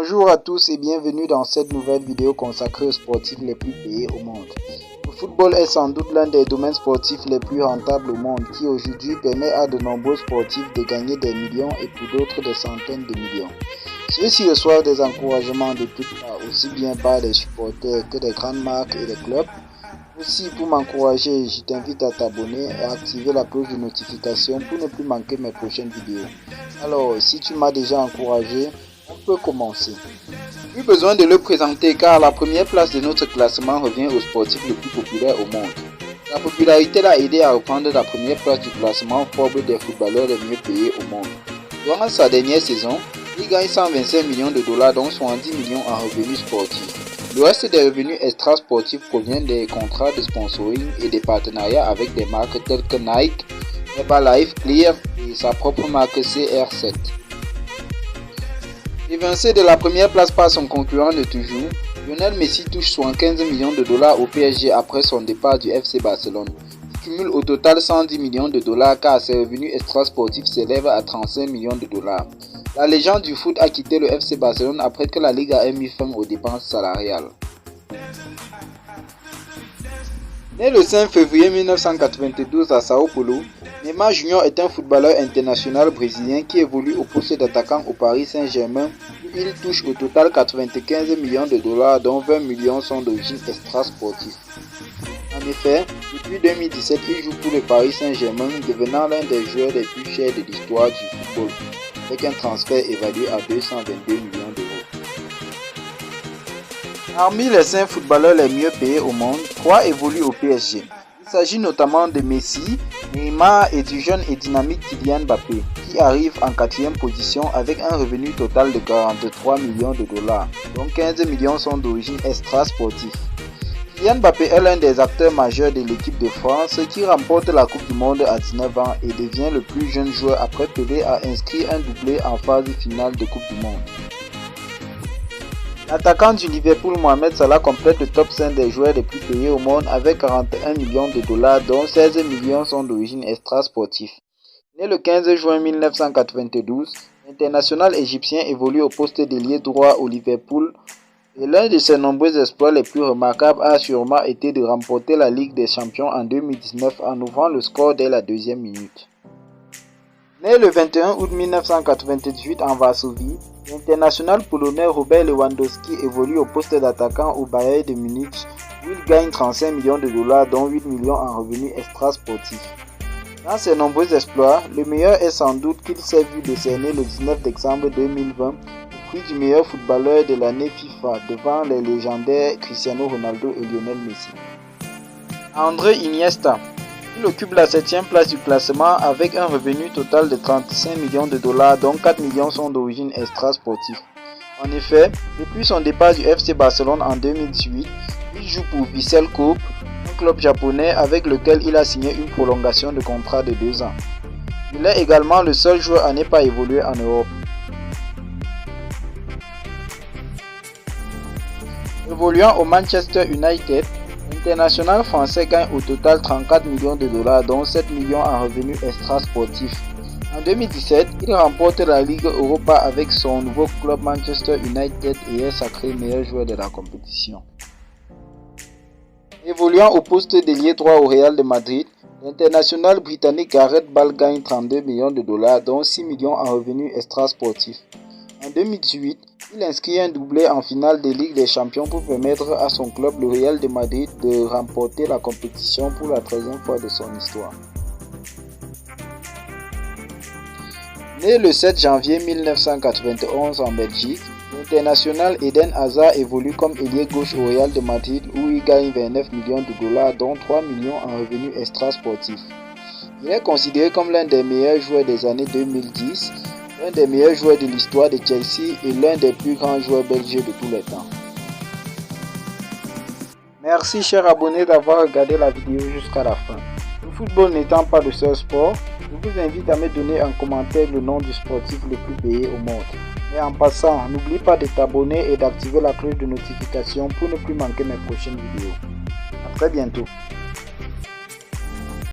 Bonjour à tous et bienvenue dans cette nouvelle vidéo consacrée aux sportifs les plus payés au monde. Le football est sans doute l'un des domaines sportifs les plus rentables au monde qui aujourd'hui permet à de nombreux sportifs de gagner des millions et pour d'autres des centaines de millions. Ceux-ci reçoivent des encouragements de toutes parts, aussi bien par des supporters que des grandes marques et des clubs. Aussi, pour m'encourager, je t'invite à t'abonner et à activer la cloche de notification pour ne plus manquer mes prochaines vidéos. Alors, si tu m'as déjà encouragé, on peut commencer. Plus besoin de le présenter car la première place de notre classement revient au sportif le plus populaire au monde. Sa popularité l'a aidé à reprendre la première place du classement Forbes des footballeurs les mieux payés au monde. Durant sa dernière saison, il gagne 125 millions de dollars dont 70 millions en revenus sportifs. Le reste des revenus extra-sportifs provient des contrats de sponsoring et des partenariats avec des marques telles que Nike, Herbalife, Clear et sa propre marque CR7. Évincé de la première place par son concurrent de toujours, Lionel Messi touche 75 millions de dollars au PSG après son départ du FC Barcelone. Il cumule au total 110 millions de dollars car ses revenus extra-sportifs s'élèvent à 35 millions de dollars. La légende du foot a quitté le FC Barcelone après que la Liga ait mis fin aux dépenses salariales. Né le 5 février 1992 à Sao Paulo, Neymar Jr est un footballeur international brésilien qui évolue au poste d'attaquant au Paris Saint-Germain où il touche au total 95 millions de dollars dont 20 millions sont d'origine extra-sportive. En effet, depuis 2017, il joue pour le Paris Saint-Germain, devenant l'un des joueurs les plus chers de l'histoire du football, avec un transfert évalué à 222 millions d'euros. Parmi les 5 footballeurs les mieux payés au monde, 3 évoluent au PSG. Il s'agit notamment de Messi, Neymar et du jeune et dynamique Kylian Mbappé, qui arrive en 4e position avec un revenu total de 43 millions de dollars, dont 15 millions sont d'origine extra-sportive. Kylian Mbappé est l'un des acteurs majeurs de l'équipe de France qui remporte la Coupe du Monde à 19 ans et devient le plus jeune joueur après Pelé à inscrire un doublé en phase finale de Coupe du Monde. L'attaquant du Liverpool Mohamed Salah complète le top 5 des joueurs les plus payés au monde avec 41 millions de dollars dont 16 millions sont d'origine extra-sportive. Né le 15 juin 1992, l'international égyptien évolue au poste d'ailier droit au Liverpool et l'un de ses nombreux exploits les plus remarquables a sûrement été de remporter la Ligue des Champions en 2019 en ouvrant le score dès la 2e minute. Né le 21 août 1998 en Varsovie, l'international polonais Robert Lewandowski évolue au poste d'attaquant au Bayern de Munich où il gagne 35 millions de dollars dont 8 millions en revenus extra-sportifs. Dans ses nombreux exploits, le meilleur est sans doute qu'il s'est vu décerner le 19 décembre 2020 le prix du meilleur footballeur de l'année FIFA devant les légendaires Cristiano Ronaldo et Lionel Messi. André Iniesta. Il occupe la 7e place du classement avec un revenu total de 35 millions de dollars dont 4 millions sont d'origine extra-sportive. En effet, depuis son départ du FC Barcelone en 2018, il joue pour Vissel Kobe, un club japonais avec lequel il a signé une prolongation de contrat de 2 ans. Il est également le seul joueur à ne pas évoluer en Europe. Évoluant au Manchester United, l'international français gagne au total 34 millions de dollars dont 7 millions en revenus extra-sportifs. En 2017, il remporte la Ligue Europa avec son nouveau club Manchester United et est sacré meilleur joueur de la compétition. Évoluant au poste d'ailier droit au Real de Madrid, l'international britannique Gareth Bale gagne 32 millions de dollars dont 6 millions en revenus extra-sportifs. En 2018, il inscrit un doublé en finale de Ligue des Champions pour permettre à son club, le Real de Madrid, de remporter la compétition pour la 13e fois de son histoire. Né le 7 janvier 1991 en Belgique, l'international Eden Hazard évolue comme ailier gauche au Real de Madrid où il gagne 29 millions de dollars dont 3 millions en revenus extra-sportifs. Il est considéré comme l'un des meilleurs joueurs des années 2010, l'un des meilleurs joueurs de l'histoire de Chelsea et l'un des plus grands joueurs belges de tous les temps. Merci chers abonnés d'avoir regardé la vidéo jusqu'à la fin. Le football n'étant pas le seul sport, je vous invite à me donner en commentaire le nom du sportif le plus payé au monde. Et en passant, n'oublie pas de t'abonner et d'activer la cloche de notification pour ne plus manquer mes prochaines vidéos. A très bientôt.